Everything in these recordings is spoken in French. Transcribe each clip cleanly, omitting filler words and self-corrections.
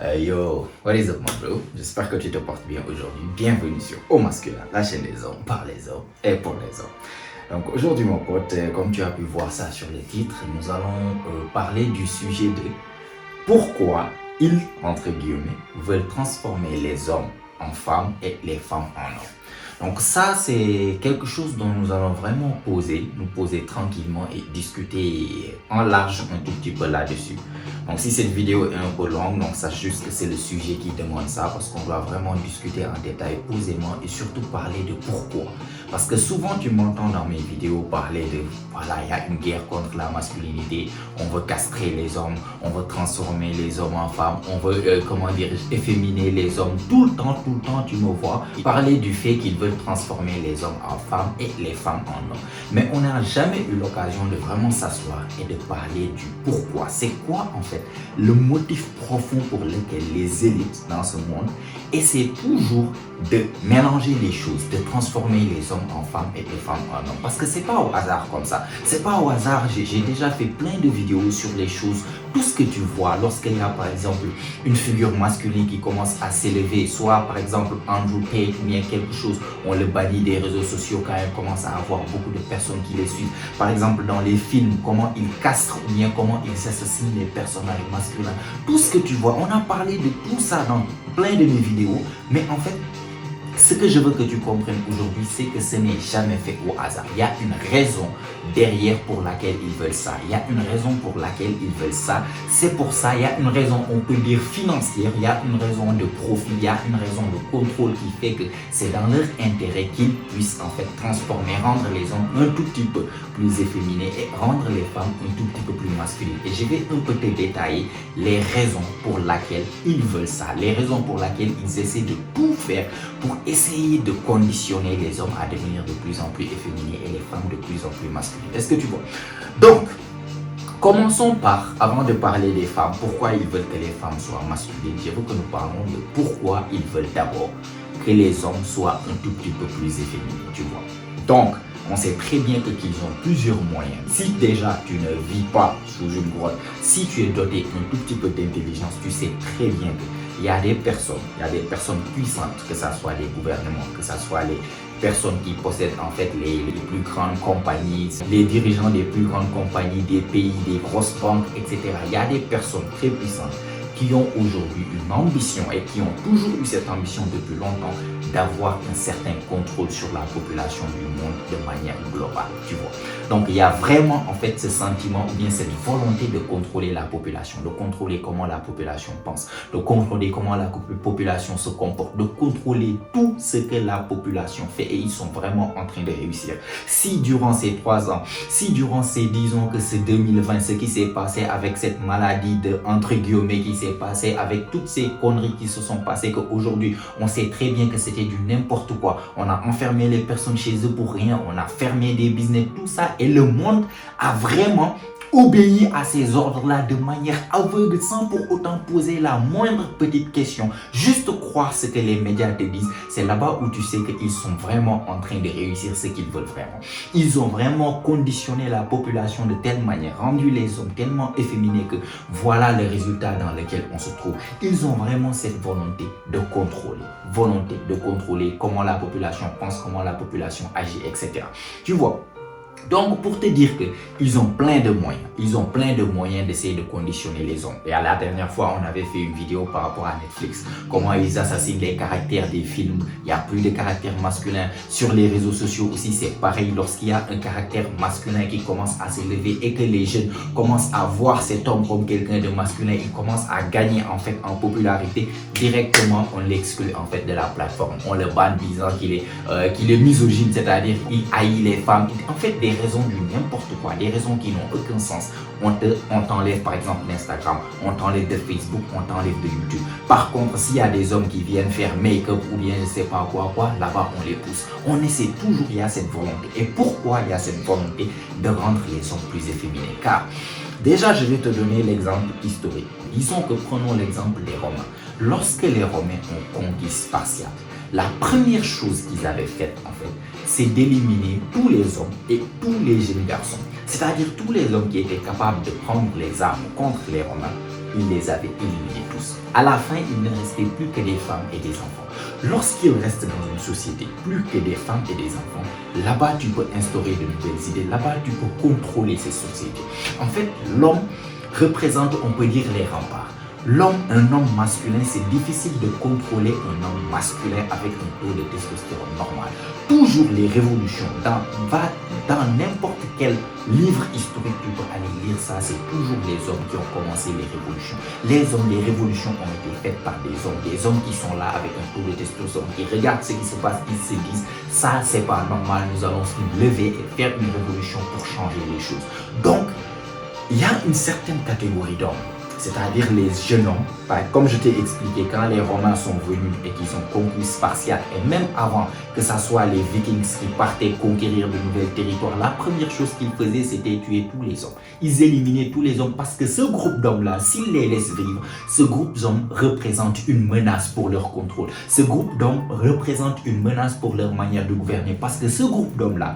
Yo, what is up, mon bro? J'espère que tu te portes bien aujourd'hui. Bienvenue sur Au Masculin, la chaîne des hommes, par les hommes et pour les hommes. Donc aujourd'hui, mon pote, comme tu as pu voir ça sur les titres, nous allons parler du sujet de pourquoi ils, entre guillemets, veulent transformer les hommes en femmes et les femmes en hommes. Donc ça, c'est quelque chose dont nous allons vraiment nous poser tranquillement et discuter en large un tout petit peu là-dessus. Donc si cette vidéo est un peu longue, donc sache juste que c'est le sujet qui demande ça parce qu'on doit vraiment discuter en détail posément et surtout parler de pourquoi. Parce que souvent tu m'entends dans mes vidéos parler de voilà, il y a une guerre contre la masculinité, on veut castrer les hommes, on veut transformer les hommes en femmes, on veut, efféminer les hommes. Tout le temps, tu me vois parler du fait qu'ils veulent transformer les hommes en femmes et les femmes en hommes. Mais on n'a jamais eu l'occasion de vraiment s'asseoir et de parler du pourquoi. C'est quoi en fait le motif profond pour lequel les élites dans ce monde essaient toujours de mélanger les choses, de transformer les hommes en femmes et les femmes en hommes. Parce que c'est pas au hasard comme ça. C'est pas au hasard. J'ai déjà fait plein de vidéos sur les choses. Tout ce que tu vois lorsqu'il y a par exemple une figure masculine qui commence à s'élever, soit par exemple Andrew Tate ou bien quelque chose, on le bannit des réseaux sociaux quand il commence à avoir beaucoup de personnes qui les suivent. Par exemple dans les films, comment ils castrent ou bien comment ils assassinent les personnages masculins. Tout ce que tu vois, on a parlé de tout ça dans plein de mes vidéos, mais en fait, ce que je veux que tu comprennes aujourd'hui, c'est que ce n'est jamais fait au hasard. Il y a une raison derrière pour laquelle ils veulent ça. Il y a une raison pour laquelle ils veulent ça. C'est pour ça, il y a une raison, on peut dire financière, il y a une raison de profit, il y a une raison de contrôle qui fait que c'est dans leur intérêt qu'ils puissent en fait transformer, rendre les hommes un tout petit peu plus efféminés et rendre les femmes un tout petit peu plus masculines. Et je vais un peu te détailler les raisons pour lesquelles ils veulent ça, les raisons pour lesquelles ils essaient de tout faire pour essayer de conditionner les hommes à devenir de plus en plus efféminés et les femmes de plus en plus masculines. Est-ce que tu vois? Donc, commençons par, avant de parler des femmes, pourquoi ils veulent que les femmes soient masculines. Je veux que nous parlons de pourquoi ils veulent d'abord que les hommes soient un tout petit peu plus efféminés, tu vois. Donc, on sait très bien qu'ils ont plusieurs moyens. Si déjà tu ne vis pas sous une grotte, si tu es doté un tout petit peu d'intelligence, tu sais très bien qu'il y a des personnes puissantes, que ce soit les gouvernements, que ce soit les personnes qui possèdent en fait les plus grandes compagnies, les dirigeants des plus grandes compagnies, des pays, des grosses banques, etc. Il y a des personnes très puissantes qui ont aujourd'hui une ambition et qui ont toujours eu cette ambition depuis longtemps d'avoir un certain contrôle sur la population du monde de manière globale, tu vois. Donc il y a vraiment en fait ce sentiment ou bien cette volonté de contrôler la population, de contrôler comment la population pense, de contrôler comment la population se comporte, de contrôler tout ce que la population fait et ils sont vraiment en train de réussir. Si durant ces 3 ans, si durant ces, disons que c'est 2020, ce qui s'est passé avec cette maladie de entre guillemets qui s'est passé, avec toutes ces conneries qui se sont passées, qu'aujourd'hui on sait très bien que c'était du n'importe quoi. On a enfermé les personnes chez eux pour rien, on a fermé des business, tout ça, et le monde a vraiment obéi à ces ordres-là de manière aveugle sans pour autant poser la moindre petite question. Juste croire ce que les médias te disent. C'est là-bas où tu sais qu'ils sont vraiment en train de réussir ce qu'ils veulent vraiment. Ils ont vraiment conditionné la population de telle manière, rendu les hommes tellement efféminés que voilà le résultat dans lequel on se trouve. Ils ont vraiment cette volonté de contrôler comment la population pense, comment la population agit, etc. Tu vois? Donc, pour te dire qu'ils ont plein de moyens, d'essayer de conditionner les hommes. Et à la dernière fois, on avait fait une vidéo par rapport à Netflix, comment ils assassinent les caractères des films. Il n'y a plus de caractère masculin. Sur les réseaux sociaux aussi, c'est pareil. Lorsqu'il y a un caractère masculin qui commence à s'élever et que les jeunes commencent à voir cet homme comme quelqu'un de masculin, ils commencent à gagner en fait en popularité, directement on l'exclut en fait de la plateforme. On le banne disant qu'il est misogyne, c'est-à-dire qu'il haït les femmes. En fait, des raisons du n'importe quoi, des raisons qui n'ont aucun sens. On t'enlève par exemple d'Instagram, on t'enlève de Facebook, on t'enlève de YouTube. Par contre, s'il y a des hommes qui viennent faire make-up ou bien je sais pas quoi, là-bas on les pousse. On essaie toujours, il y a cette volonté. Et pourquoi il y a cette volonté de rendre les hommes plus efféminés? Car déjà, je vais te donner l'exemple historique. Disons que prenons l'exemple des Romains. Lorsque les Romains ont conquis Spartiate, la première chose qu'ils avaient faite en fait, c'est d'éliminer tous les hommes et tous les jeunes garçons. C'est-à-dire tous les hommes qui étaient capables de prendre les armes contre les Romains, il les avait éliminés tous. À la fin, il ne restait plus que des femmes et des enfants. Lorsqu'il reste dans une société plus que des femmes et des enfants, là-bas tu peux instaurer de nouvelles idées, là-bas tu peux contrôler ces sociétés. En fait, l'homme représente, on peut dire, les remparts. L'homme, un homme masculin, c'est difficile de contrôler un homme masculin avec un taux de testostérone normal. Toujours les révolutions, dans n'importe quel livre historique, tu peux aller lire ça, c'est toujours les hommes qui ont commencé les révolutions. Les révolutions ont été faites par des hommes qui sont là avec un taux de testostérone, qui regardent ce qui se passe, ils se disent, ça c'est pas normal, nous allons nous lever et faire une révolution pour changer les choses. Donc, il y a une certaine catégorie d'hommes, c'est-à-dire les jeunes hommes, comme je t'ai expliqué, quand les Romains sont venus et qu'ils ont conquis Spartiate, et même avant que ce soit les Vikings qui partaient conquérir de nouveaux territoires, la première chose qu'ils faisaient, c'était tuer tous les hommes. Ils éliminaient tous les hommes parce que ce groupe d'hommes-là, s'ils les laissent vivre, ce groupe d'hommes représente une menace pour leur contrôle. Ce groupe d'hommes représente une menace pour leur manière de gouverner parce que ce groupe d'hommes-là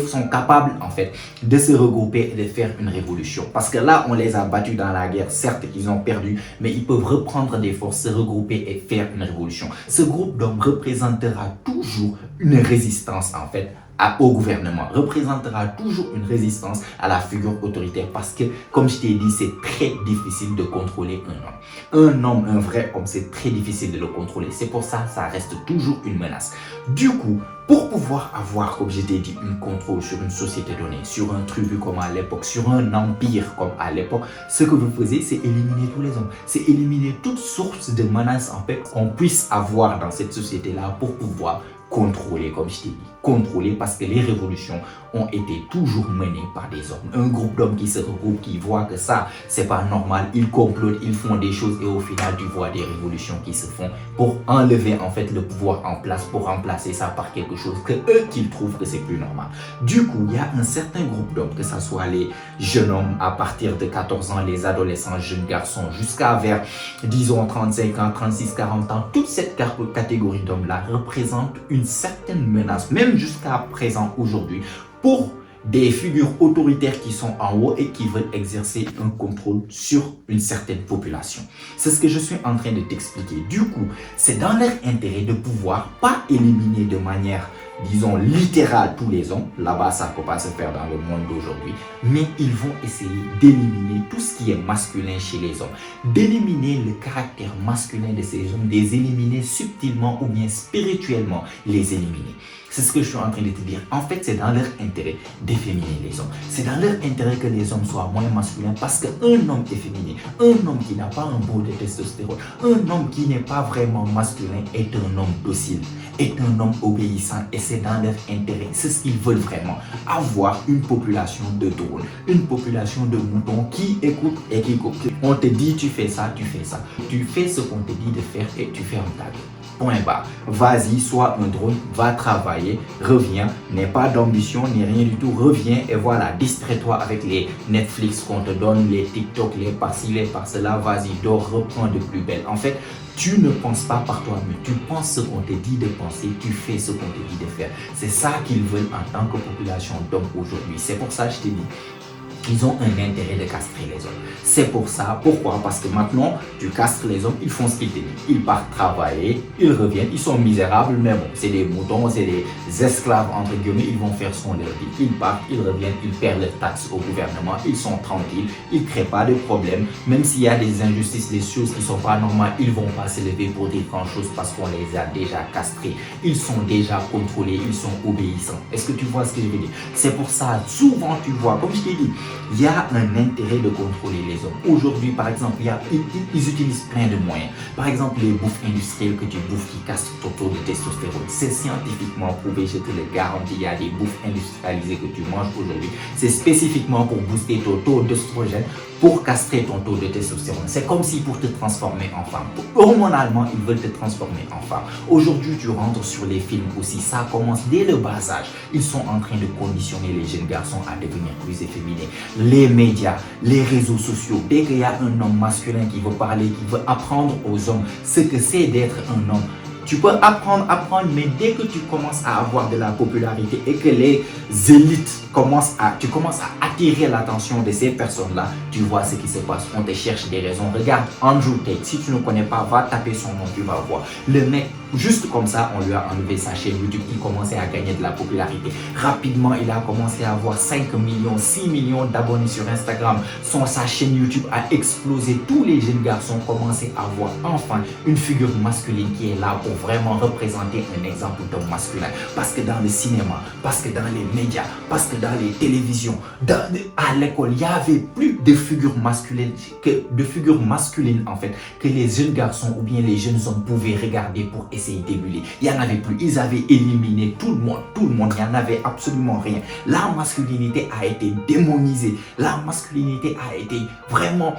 sont capables en fait de se regrouper et de faire une révolution. Parce que là, on les a battus dans la guerre, certes ils ont perdu, mais ils peuvent reprendre des forces, se regrouper et faire une révolution. Ce groupe d'hommes représentera toujours une résistance en fait au gouvernement, représentera toujours une résistance à la figure autoritaire parce que, comme je t'ai dit, c'est très difficile de contrôler un homme. Un homme, un vrai homme, c'est très difficile de le contrôler. C'est pour ça, ça reste toujours une menace. Du coup, pour pouvoir avoir, comme je t'ai dit, un contrôle sur une société donnée, sur un tribu comme à l'époque, sur un empire comme à l'époque, ce que vous faisiez, c'est éliminer tous les hommes. C'est éliminer toute source de menace en fait qu'on puisse avoir dans cette société-là pour pouvoir contrôler, comme je t'ai dit. Contrôler parce que les révolutions ont été toujours menées par des hommes. Un groupe d'hommes qui se regroupe, qui voit que ça, c'est pas normal, ils complotent, ils font des choses et au final, tu vois des révolutions qui se font pour enlever en fait le pouvoir en place, pour remplacer ça par quelque chose que eux qu'ils trouvent que c'est plus normal. Du coup, il y a un certain groupe d'hommes, que ce soit les jeunes hommes à partir de 14 ans, les adolescents, jeunes garçons, jusqu'à vers, disons, 35 ans, 36, 40 ans, toute cette catégorie d'hommes-là représente une certaine menace, même jusqu'à présent aujourd'hui, pour des figures autoritaires qui sont en haut et qui veulent exercer un contrôle sur une certaine population. C'est ce que je suis en train de t'expliquer. Du coup, c'est dans leur intérêt de pouvoir pas éliminer de manière, disons, littérale tous les hommes. Là-bas, ça ne peut pas se faire dans le monde d'aujourd'hui. Mais ils vont essayer d'éliminer tout ce qui est masculin chez les hommes. D'éliminer le caractère masculin de ces hommes, de les éliminer subtilement ou bien spirituellement, les éliminer. C'est ce que je suis en train de te dire. En fait, c'est dans leur intérêt d'efféminer les hommes. C'est dans leur intérêt que les hommes soient moins masculins parce qu'un homme efféminé, un homme qui n'a pas un beau de testostérone, un homme qui n'est pas vraiment masculin est un homme docile, est un homme obéissant et c'est dans leur intérêt. C'est ce qu'ils veulent vraiment. Avoir une population de drôles, une population de moutons qui écoutent et qui copient. On te dit tu fais ça, tu fais ça. Tu fais ce qu'on te dit de faire et tu fermes ta gueule. Point barre. Vas-y, sois un drone, va travailler, reviens, n'aie pas d'ambition, ni rien du tout, reviens et voilà, distrais-toi avec les Netflix qu'on te donne, les TikTok, les par-ci, les par-cela, vas-y, dors, reprends de plus belle. En fait, tu ne penses pas par toi-même, tu penses ce qu'on te dit de penser, tu fais ce qu'on te dit de faire. C'est ça qu'ils veulent en tant que population d'hommes aujourd'hui. C'est pour ça que je t'ai dit. Ils ont un intérêt de castrer les hommes. C'est pour ça. Pourquoi? Parce que maintenant, tu castres les hommes, ils font ce qu'ils te disent. Ils partent travailler, ils reviennent, ils sont misérables, mais bon, c'est des moutons, c'est des esclaves, entre guillemets, ils vont faire ce qu'on leur dit. Ils partent, ils reviennent, ils perdent leurs taxes au gouvernement, ils sont tranquilles, ils ne créent pas de problèmes. Même s'il y a des injustices, des choses qui ne sont pas normales, ils ne vont pas se lever pour dire grand-chose parce qu'on les a déjà castrés. Ils sont déjà contrôlés, ils sont obéissants. Est-ce que tu vois ce que je veux dire? C'est pour ça, souvent tu vois, comme je t'ai dit, il y a un intérêt de contrôler les hommes. Aujourd'hui, par exemple, ils utilisent plein de moyens. Par exemple, les bouffes industrielles que tu bouffes qui castrent ton taux de testostérone. C'est scientifiquement prouvé, je te le garantis. Il y a des bouffes industrialisées que tu manges aujourd'hui. C'est spécifiquement pour booster ton taux d'œstrogène, pour castrer ton taux de testostérone. C'est comme si pour te transformer en femme. Hormonalement, ils veulent te transformer en femme. Aujourd'hui, tu rentres sur les films aussi. Ça commence dès le bas âge. Ils sont en train de conditionner les jeunes garçons à devenir plus efféminés. Les médias, les réseaux sociaux, dès qu'il y a un homme masculin qui veut parler, qui veut apprendre aux hommes ce que c'est d'être un homme, tu peux apprendre, mais dès que tu commences à avoir de la popularité et que les élites tu commences à attirer l'attention de ces personnes-là, tu vois ce qui se passe. On te cherche des raisons. Regarde Andrew Tate. Si tu ne connais pas, va taper son nom, tu vas voir. Le mec, juste comme ça, on lui a enlevé sa chaîne YouTube. Il commençait à gagner de la popularité. Rapidement, il a commencé à avoir 5 millions, 6 millions d'abonnés sur Instagram. Sa chaîne YouTube a explosé. Tous les jeunes garçons commençaient à voir enfin une figure masculine qui est là pour vraiment représenter un exemple d'homme masculin. Parce que dans le cinéma, parce que dans les médias, parce que dans les télévisions, à l'école, il n'y avait plus de figures masculines en fait, que les jeunes garçons ou bien les jeunes hommes pouvaient regarder pour essayer d'émuler. Il n'y en avait plus. Ils avaient éliminé tout le monde. Il n'y en avait absolument rien. La masculinité a été démonisée. La masculinité a été vraiment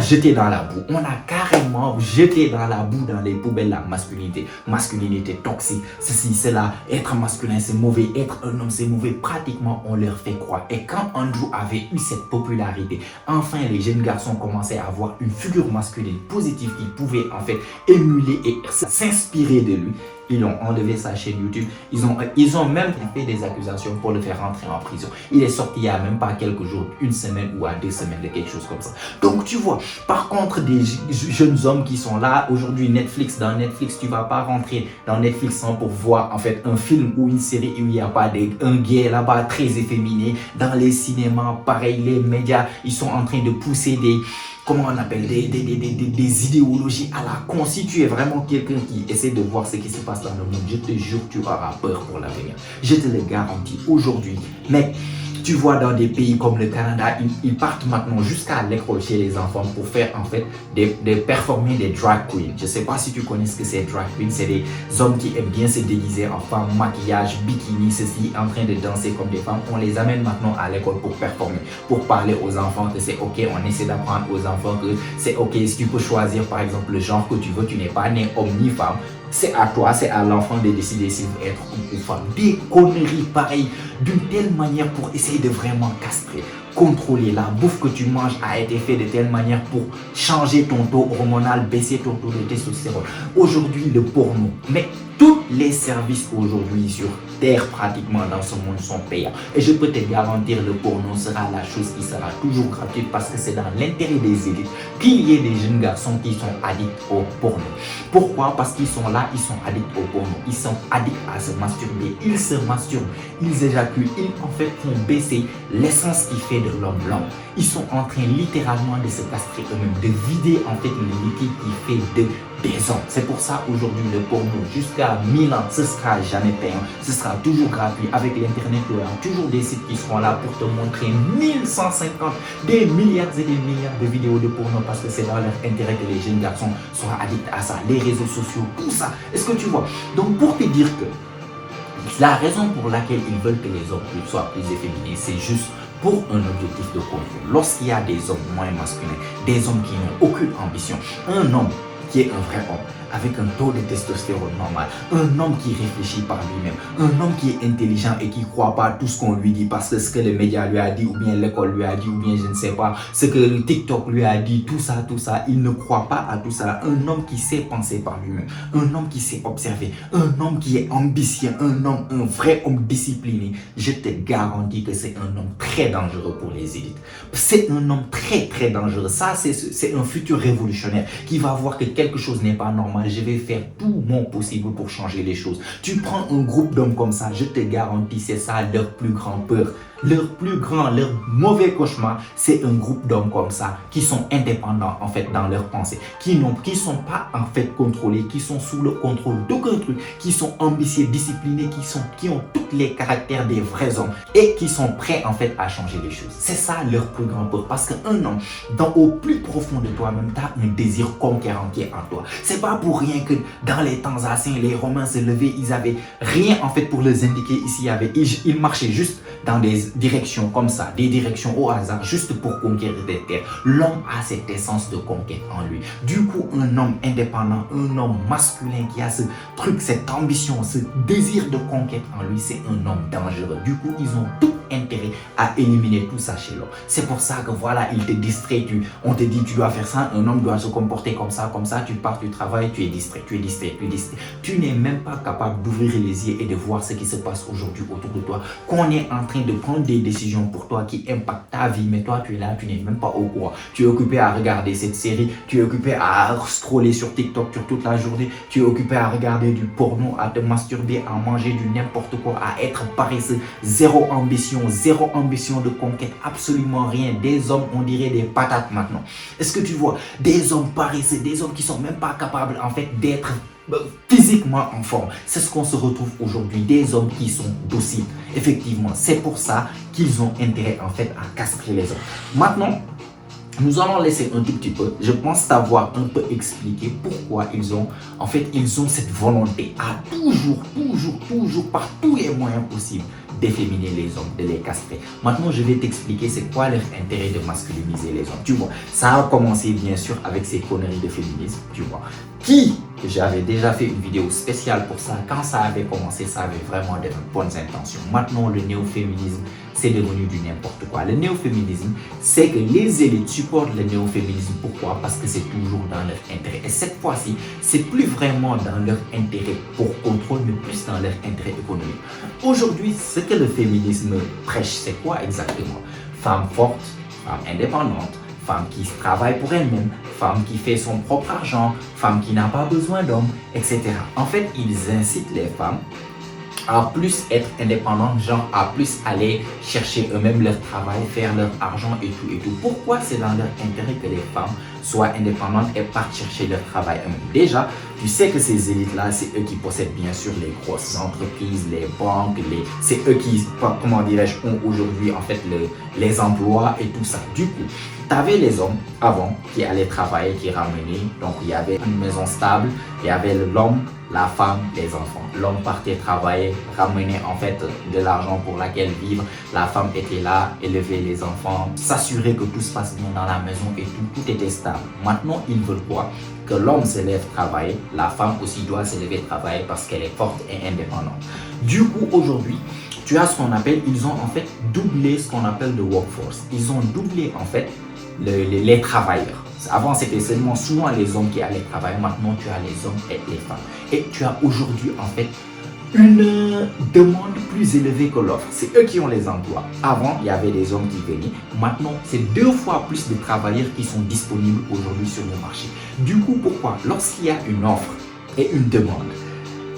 jetée dans la boue. On a carrément jeté dans la boue, dans les poubelles, la masculinité. Masculinité toxique, ceci, cela. Être masculin, c'est mauvais. Être un homme, c'est mauvais. Pratiquement, on leur fait croire. Et quand Andrew avait eu cette popularité, enfin, les jeunes garçons commençaient à avoir une figure masculine positive qu'ils pouvaient en fait émuler et s'inspirer de lui. Ils ont enlevé sa chaîne YouTube. Ils ont même fait des accusations pour le faire rentrer en prison. Il est sorti il n'y a même pas quelques jours, une semaine ou à 2 semaines, de quelque chose comme ça. Donc tu vois, par contre, des jeunes hommes qui sont là, aujourd'hui dans Netflix, tu ne vas pas rentrer dans Netflix sans pour voir en fait un film ou une série où il n'y a pas un gay là-bas très efféminé. Dans les cinémas, pareil, les médias, ils sont en train de pousser comment on appelle, des idéologies à la con. Si tu es vraiment quelqu'un qui essaie de voir ce qui se passe dans le monde, je te jure que tu auras peur pour l'avenir. Je te le garantis aujourd'hui. Mais tu vois, dans des pays comme le Canada, ils partent maintenant jusqu'à l'école chez les enfants pour faire en fait performer des drag queens. Je ne sais pas si tu connais ce que c'est drag queens. C'est des hommes qui aiment bien se déguiser en femmes, maquillage, bikini, ceci, en train de danser comme des femmes. On les amène maintenant à l'école pour performer, pour parler aux enfants que c'est ok. On essaie d'apprendre aux enfants que c'est ok. Si tu peux choisir par exemple le genre que tu veux, tu n'es pas né homme ni femme. C'est à toi, c'est à l'enfant de décider s'il veut être homme ou femme. Des conneries pareilles, d'une telle manière pour essayer de vraiment castrer, contrôler. La bouffe que tu manges a été faite de telle manière pour changer ton taux hormonal, baisser ton taux de testostérone. Aujourd'hui, le porno, mais tous les services aujourd'hui sur Terre pratiquement dans ce monde sont payants. Et je peux te garantir, le porno sera la chose qui sera toujours gratuite parce que c'est dans l'intérêt des élites qu'il y ait des jeunes garçons qui sont addicts au porno. Pourquoi? Parce qu'ils sont là, ils sont addicts au porno. Ils sont addicts à se masturber. Ils se masturbent, ils éjaculent. Ils en fait font baisser l'essence qui fait de l'homme l'homme. Ils sont en train littéralement de se castrer eux-mêmes, de vider en fait le liquide qui fait des hommes. C'est pour ça aujourd'hui le porno jusqu'à 1000 ans, ce sera jamais payant, ce sera toujours gratuit. Avec l'internet, il y aura toujours des sites qui seront là pour te montrer 1150, des milliards et des milliards de vidéos de porno parce que c'est dans leur intérêt que les jeunes garçons soient addicts à ça, les réseaux sociaux, tout ça. Est-ce que tu vois? Donc pour te dire que la raison pour laquelle ils veulent que les hommes soient plus efféminés, c'est juste pour un objectif de contrôle. Lorsqu'il y a des hommes moins masculins, des hommes qui n'ont aucune ambition, un homme qui est un vrai homme, avec un taux de testostérone normal, un homme qui réfléchit par lui-même, un homme qui est intelligent et qui ne croit pas à tout ce qu'on lui dit parce que ce que les médias lui a dit, ou bien l'école lui a dit, ou bien je ne sais pas, ce que le TikTok lui a dit, tout ça, il ne croit pas à tout ça. Un homme qui sait penser par lui-même, un homme qui sait observer, un homme qui est ambitieux, un vrai homme discipliné, je te garantis que c'est un homme très dangereux pour les élites. C'est un homme très très dangereux. Ça, c'est un futur révolutionnaire qui va voir que quelque chose n'est pas normal. Je vais faire tout mon possible pour changer les choses. Tu prends un groupe d'hommes comme ça, je te garantis, c'est ça leur plus grande peur. Leur plus grand, leur mauvais cauchemar, c'est un groupe d'hommes comme ça qui sont indépendants en fait dans leurs pensées, qui sont pas en fait contrôlés, qui sont sous le contrôle d'aucun truc, qui sont ambitieux, disciplinés, qui ont tous les caractères des vrais hommes et qui sont prêts en fait à changer les choses. C'est ça leur plus grand peur parce qu'un homme, au plus profond de toi-même, tu as un désir conquérant qui est en toi. C'est pas pour rien que dans les temps anciens, les Romains se levaient, ils avaient rien en fait pour les indiquer ici, ils marchaient juste dans des directions comme ça, des directions au hasard, juste pour conquérir des terres. L'homme a cette essence de conquête en lui. Du coup, un homme indépendant, un homme masculin qui a ce truc, cette ambition, ce désir de conquête en lui, c'est un homme dangereux. Du coup, ils ont tout intérêt à éliminer tout ça chez l'homme. C'est pour ça que voilà, il te distrait, on te dit tu dois faire ça, un homme doit se comporter comme ça, tu pars du travail, tu es distrait. Tu n'es même pas capable d'ouvrir les yeux et de voir ce qui se passe aujourd'hui autour de toi, qu'on est en train train de prendre des décisions pour toi qui impactent ta vie, mais toi tu es là, tu n'es même pas au courant. Tu es occupé à regarder cette série, tu es occupé à scroller sur TikTok sur toute la journée, tu es occupé à regarder du porno, à te masturber, à manger du n'importe quoi, à être paresseux, zéro ambition de conquête, absolument rien. Des hommes, on dirait des patates maintenant. Est-ce que tu vois, des hommes paresseux, des hommes qui sont même pas capables en fait d'être physiquement en forme. C'est ce qu'on se retrouve aujourd'hui, des hommes qui sont dociles. Effectivement, c'est pour ça qu'ils ont intérêt en fait à castrer les hommes. Maintenant, nous allons laisser un tout petit peu, je pense savoir un peu expliquer pourquoi ils ont cette volonté à toujours, par tous les moyens possibles, d'efféminer les hommes, de les castrer. Maintenant, je vais t'expliquer c'est quoi leur intérêt de masculiniser les hommes. Tu vois, ça a commencé bien sûr avec ces conneries de féminisme, tu vois. J'avais déjà fait une vidéo spéciale pour ça. Quand ça avait commencé, ça avait vraiment de bonnes intentions. Maintenant, le néo-féminisme, c'est devenu du n'importe quoi. Le néo-féminisme, c'est que les élites supportent le néo-féminisme. Pourquoi? Parce que c'est toujours dans leur intérêt. Et cette fois-ci, c'est plus vraiment dans leur intérêt pour contrôle, mais plus dans leur intérêt économique. Aujourd'hui, ce que le féminisme prêche, c'est quoi exactement? Femme forte, femme indépendante, femme qui travaille pour elle-même, femme qui fait son propre argent, femme qui n'a pas besoin d'hommes, etc. En fait, ils incitent les femmes à plus être indépendantes, genre à plus aller chercher eux-mêmes leur travail, faire leur argent et tout et tout. Pourquoi c'est dans leur intérêt que les femmes soient indépendantes et partent chercher leur travail eux-mêmes? Déjà, tu sais que ces élites-là, c'est eux qui possèdent bien sûr les grosses entreprises, les banques, c'est eux qui, comment dirais-je, ont aujourd'hui en fait les emplois et tout ça. Du coup, tu avais les hommes avant qui allaient travailler, qui ramenaient, donc il y avait une maison stable, il y avait l'homme, la femme, les enfants. L'homme partait travailler, ramenait en fait de l'argent pour laquelle vivre. La femme était là, élever les enfants, s'assurer que tout se passe bien dans la maison et tout était stable. Maintenant, ils veulent quoi? Que l'homme se lève travailler, la femme aussi doit se lever travailler parce qu'elle est forte et indépendante. Du coup, aujourd'hui, tu as ce qu'on appelle, ils ont en fait doublé ce qu'on appelle le workforce. Ils ont doublé en fait les travailleurs. Avant, c'était seulement souvent les hommes qui allaient travailler. Maintenant, tu as les hommes et les femmes. Et tu as aujourd'hui, en fait, une demande plus élevée que l'offre. C'est eux qui ont les emplois. Avant, il y avait des hommes qui venaient. Maintenant, c'est 2 fois plus de travailleurs qui sont disponibles aujourd'hui sur le marché. Du coup, pourquoi? Lorsqu'il y a une offre et une demande,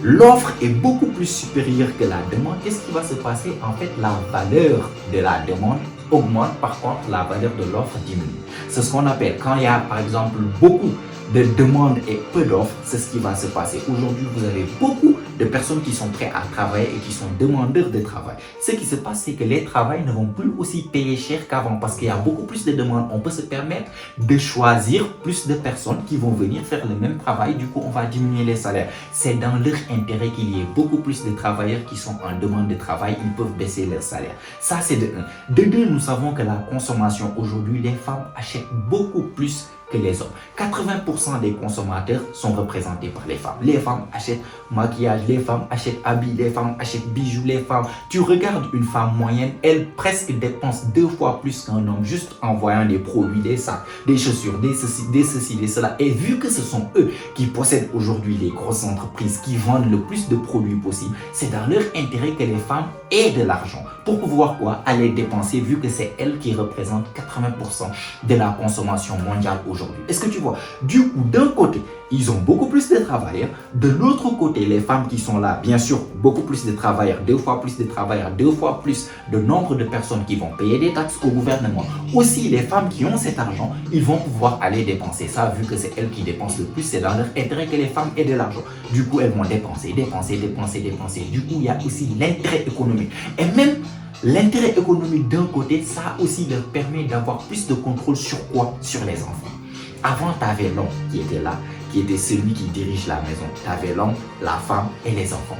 l'offre est beaucoup plus supérieure que la demande. Qu'est-ce qui va se passer? En fait, la valeur de la demande augmente, par contre, la valeur de l'offre diminue. C'est ce qu'on appelle, quand il y a par exemple beaucoup de demandes et peu d'offres, c'est ce qui va se passer. Aujourd'hui, vous avez beaucoup de personnes qui sont prêtes à travailler et qui sont demandeurs de travail. Ce qui se passe, c'est que les travails ne vont plus aussi payer cher qu'avant parce qu'il y a beaucoup plus de demandes. On peut se permettre de choisir plus de personnes qui vont venir faire le même travail. Du coup, on va diminuer les salaires. C'est dans leur intérêt qu'il y ait beaucoup plus de travailleurs qui sont en demande de travail. Ils peuvent baisser leur salaire. Ça, c'est de 1. De 2, nous savons que la consommation aujourd'hui, les femmes achètent beaucoup plus que les hommes. 80% des consommateurs sont représentés par les femmes. Les femmes achètent maquillage, les femmes achètent habits, les femmes achètent bijoux, les femmes. Tu regardes une femme moyenne, elle presque dépense 2 fois plus qu'un homme juste en voyant des produits, des sacs, des chaussures, des ceci, des cela. Et vu que ce sont eux qui possèdent aujourd'hui les grosses entreprises qui vendent le plus de produits possible, c'est dans leur intérêt que les femmes aient de l'argent pour pouvoir aller dépenser vu que c'est elles qui représentent 80% de la consommation mondiale aujourd'hui. Est-ce que tu vois? Du coup, d'un côté, ils ont beaucoup plus de travailleurs. De l'autre côté, les femmes qui sont là, bien sûr, beaucoup plus de travailleurs, 2 fois plus de travailleurs, 2 fois plus de nombre de personnes qui vont payer des taxes au gouvernement. Aussi, les femmes qui ont cet argent, ils vont pouvoir aller dépenser ça, vu que c'est elles qui dépensent le plus, c'est dans leur intérêt que les femmes aient de l'argent. Du coup, elles vont dépenser. Du coup, il y a aussi l'intérêt économique. Et même l'intérêt économique d'un côté, ça aussi leur permet d'avoir plus de contrôle sur quoi? Sur les enfants. Avant, tu avais l'homme qui était là, qui était celui qui dirige la maison. Tu avais l'homme, la femme et les enfants.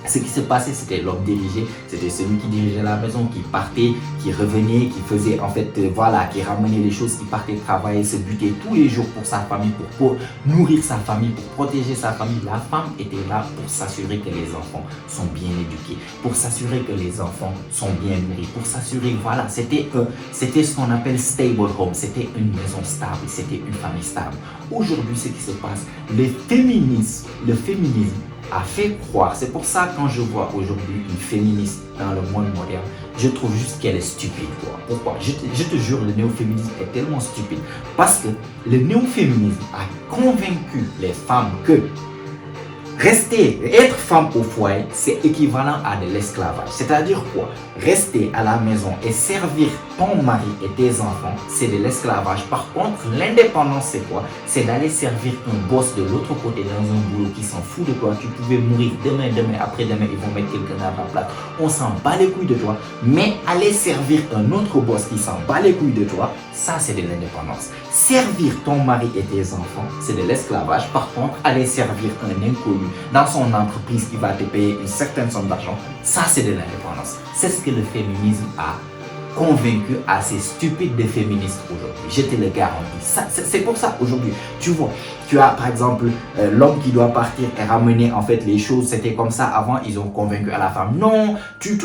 Ce qui se passait, c'était l'homme dirigé, c'était celui qui dirigeait la maison, qui partait, qui revenait, qui faisait en fait, qui ramenait les choses, qui partait travailler, se butait tous les jours pour sa famille, pour nourrir sa famille, pour protéger sa famille. La femme était là pour s'assurer que les enfants sont bien éduqués, pour s'assurer que les enfants sont bien nourris, pour s'assurer, c'était ce qu'on appelle stable home, c'était une maison stable, c'était une famille stable. Aujourd'hui, ce qui se passe, le féminisme a fait croire, c'est pour ça quand je vois aujourd'hui une féministe dans le monde moderne, je trouve juste qu'elle est stupide, quoi. Pourquoi? Je te jure, le néo-féminisme est tellement stupide. Parce que le néo-féminisme a convaincu les femmes que être femme au foyer, c'est équivalent à de l'esclavage. C'est-à-dire quoi? Rester à la maison et servir ton mari et tes enfants, c'est de l'esclavage. Par contre, l'indépendance, c'est quoi? C'est d'aller servir un boss de l'autre côté dans un boulot qui s'en fout de toi. Tu pouvais mourir demain, après-demain, ils vont mettre quelqu'un à ta place. On s'en bat les couilles de toi. Mais aller servir un autre boss qui s'en bat les couilles de toi, ça, c'est de l'indépendance. Servir ton mari et tes enfants, c'est de l'esclavage. Par contre, aller servir un inconnu dans son entreprise qui va te payer une certaine somme d'argent, ça, c'est de l'indépendance. C'est ce que le féminisme a convaincu assez stupide des féministes aujourd'hui. Je te le garantis. C'est pour ça aujourd'hui, tu vois, tu as par exemple l'homme qui doit partir et ramener en fait les choses. C'était comme ça avant, ils ont convaincu à la femme. Non,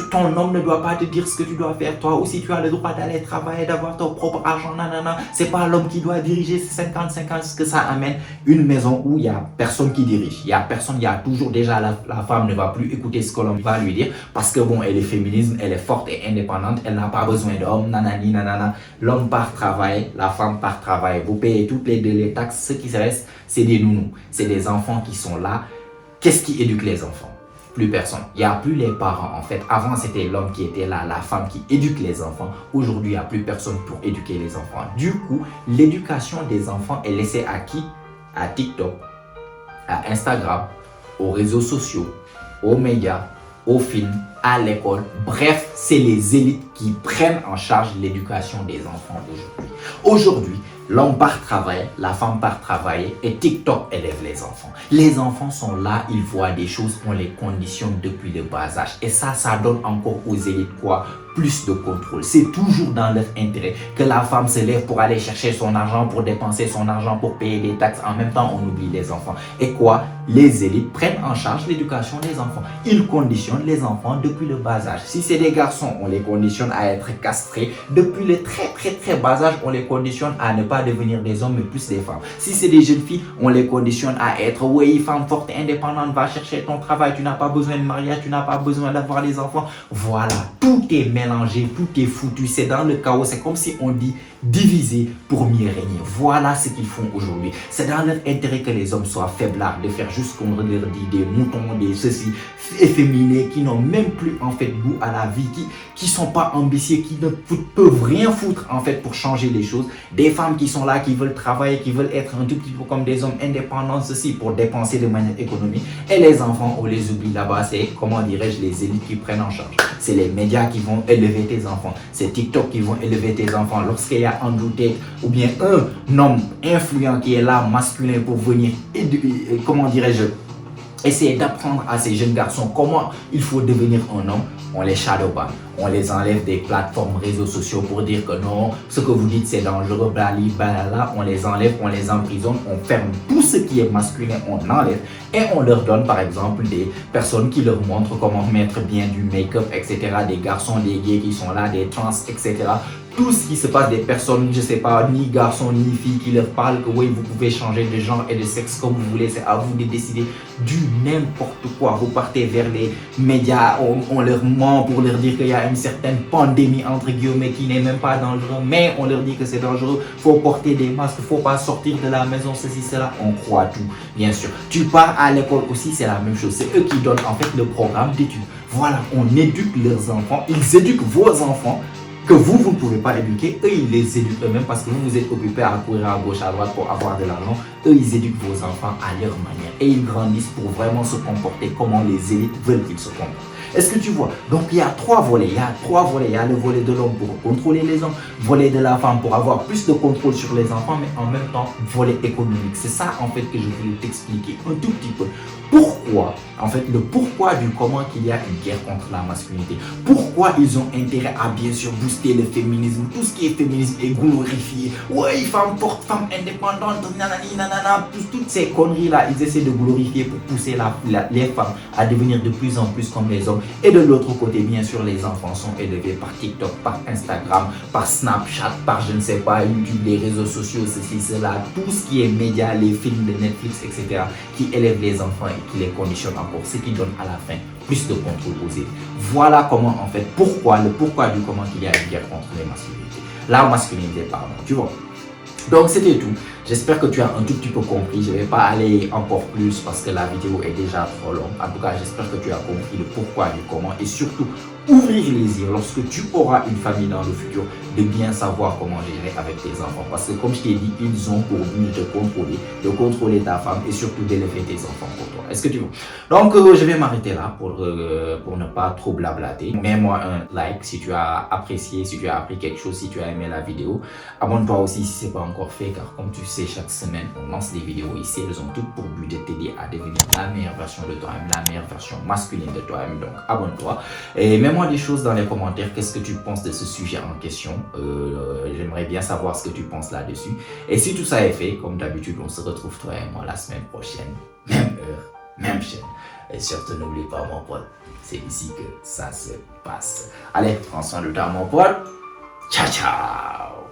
ton homme ne doit pas te dire ce que tu dois faire. Toi aussi, tu as le droit d'aller travailler, d'avoir ton propre argent. Nanana. C'est pas l'homme qui doit diriger. C'est 50-50 ce que ça amène. Une maison où il y a personne qui dirige. Il y a personne, il y a toujours déjà la femme ne va plus écouter ce que l'homme va lui dire parce que bon, elle est féminisme, elle est forte et indépendante, elle n'a pas besoin d'homme, nanani, nanana. L'homme part travailler, la femme part travailler. Vous payez toutes les deux les taxes. Ce qui se reste, c'est des nounous, c'est des enfants qui sont là. Qu'est-ce qui éduque les enfants? Plus personne. Il n'y a plus les parents en fait. Avant, c'était l'homme qui était là, la femme qui éduque les enfants. Aujourd'hui, il n'y a plus personne pour éduquer les enfants. Du coup, l'éducation des enfants est laissée à qui? À TikTok, à Instagram, aux réseaux sociaux, aux médias, aux films, à l'école. Bref, c'est les élites qui prennent en charge l'éducation des enfants aujourd'hui. Aujourd'hui, l'homme part travailler, la femme part travailler et TikTok élève les enfants. Les enfants sont là, ils voient des choses, on les conditionne depuis le bas âge. Et ça donne encore aux élites quoi? Plus de contrôle. C'est toujours dans leur intérêt que la femme se lève pour aller chercher son argent, pour dépenser son argent, pour payer des taxes. En même temps, on oublie les enfants. Et quoi? Les élites prennent en charge l'éducation des enfants. Ils conditionnent les enfants depuis le bas âge. Si c'est des garçons, on les conditionne à être castrés. Depuis le très bas âge, on les conditionne à ne pas devenir des hommes, mais plus des femmes. Si c'est des jeunes filles, on les conditionne à être, oui, femme forte, indépendante, va chercher ton travail, tu n'as pas besoin de mariage, tu n'as pas besoin d'avoir des enfants. Voilà, tout est mélangé, tout est foutu, c'est dans le chaos, c'est comme si on dit diviser pour mieux régner. Voilà ce qu'ils font aujourd'hui. C'est dans leur intérêt que les hommes soient faiblards, de faire juste comme on leur dit, des moutons, des ceci, efféminés, qui n'ont même plus en fait goût à la vie, qui sont pas ambitieux, qui ne peuvent rien foutre en fait pour changer les choses. Des femmes qui sont là, qui veulent travailler, qui veulent être un tout petit peu comme des hommes indépendants, ceci pour dépenser de manière économique. Et les enfants, on les oublie là-bas, c'est, comment dirais-je, les élites qui prennent en charge. C'est les médias qui vont élever tes enfants. C'est TikTok qui vont élever tes enfants. Lorsqu'il y a Andrew Tate ou bien un homme influent qui est là, masculin, pour venir, comment dirais-je, essayer d'apprendre à ces jeunes garçons comment il faut devenir un homme, on les shadowban, on les enlève des plateformes réseaux sociaux pour dire que non, ce que vous dites c'est dangereux, blablabla, on les enlève, on les emprisonne, on ferme tout ce qui est masculin, on enlève et on leur donne par exemple des personnes qui leur montrent comment mettre bien du make-up, etc. Des garçons, des gays qui sont là, des trans, etc. Tout ce qui se passe, des personnes, je sais pas, ni garçons ni filles qui leur parlent que oui, vous pouvez changer de genre et de sexe comme vous voulez, c'est à vous de décider du n'importe quoi. Vous partez vers les médias, on leur ment pour leur dire qu'il y a une certaine pandémie entre guillemets qui n'est même pas dangereuse, mais on leur dit que c'est dangereux, faut porter des masques, faut pas sortir de la maison, ceci, cela, on croit tout, bien sûr. Tu pars à l'école aussi, c'est la même chose, c'est eux qui donnent en fait le programme d'études. Voilà, on éduque leurs enfants, ils éduquent vos enfants, que vous ne pouvez pas éduquer, eux ils les éduquent eux-mêmes parce que vous êtes occupés à courir à gauche à droite pour avoir de l'argent. Eux ils éduquent vos enfants à leur manière et ils grandissent pour vraiment se comporter comment les élites veulent qu'ils se comportent. Est-ce que tu vois? Donc il y a trois volets. Il y a le volet de l'homme pour contrôler les hommes, volet de la femme pour avoir plus de contrôle sur les enfants, mais en même temps volet économique. C'est ça en fait que je voulais t'expliquer un tout petit peu. Pourquoi, en fait, le pourquoi du comment qu'il y a une guerre contre la masculinité. Pourquoi ils ont intérêt à bien sûr booster le féminisme. Tout ce qui est féminisme est glorifié. Ouais, femme forte, femme indépendante, nanani, nanana. Toutes ces conneries là, ils essaient de glorifier pour pousser les femmes à devenir de plus en plus comme les hommes. Et de l'autre côté, bien sûr, les enfants sont élevés par TikTok, par Instagram, par Snapchat, par je ne sais pas, YouTube, les réseaux sociaux, ceci, cela, tout ce qui est médias, les films de Netflix, etc., qui élèvent les enfants et qui les conditionne encore, ce qui donne à la fin plus de contrôle posé. Voilà comment, en fait, le pourquoi du comment il y a une guerre contre les masculinités. La masculinité, pardon, tu vois. Donc c'était tout. J'espère que tu as un tout petit peu compris. Je ne vais pas aller encore plus parce que la vidéo est déjà trop longue. En tout cas, j'espère que tu as compris le pourquoi du comment et surtout ouvrir les yeux lorsque tu auras une famille dans le futur de bien savoir comment gérer avec tes enfants. Parce que comme je t'ai dit, ils ont pour but de contrôler ta femme et surtout d'élever tes enfants pour toi. Est-ce que tu veux? Donc je vais m'arrêter là pour ne pas trop blablater. Mets-moi un like si tu as apprécié, si tu as appris quelque chose, si tu as aimé la vidéo. Abonne-toi aussi si ce n'est pas encore fait car comme tu sais, chaque semaine on lance des vidéos ici. Elles ont toutes pour but de t'aider à devenir la meilleure version de toi-même, la meilleure version masculine de toi-même. Donc abonne-toi et mets-moi des choses dans les commentaires. Qu'est-ce que tu penses de ce sujet en question? J'aimerais bien savoir ce que tu penses là-dessus. Et si tout ça est fait, comme d'habitude, on se retrouve toi et moi la semaine prochaine. Même heure, même chaîne. Et surtout, n'oublie pas mon pote, c'est ici que ça se passe. Allez, prends soin de toi mon pote. Ciao, ciao.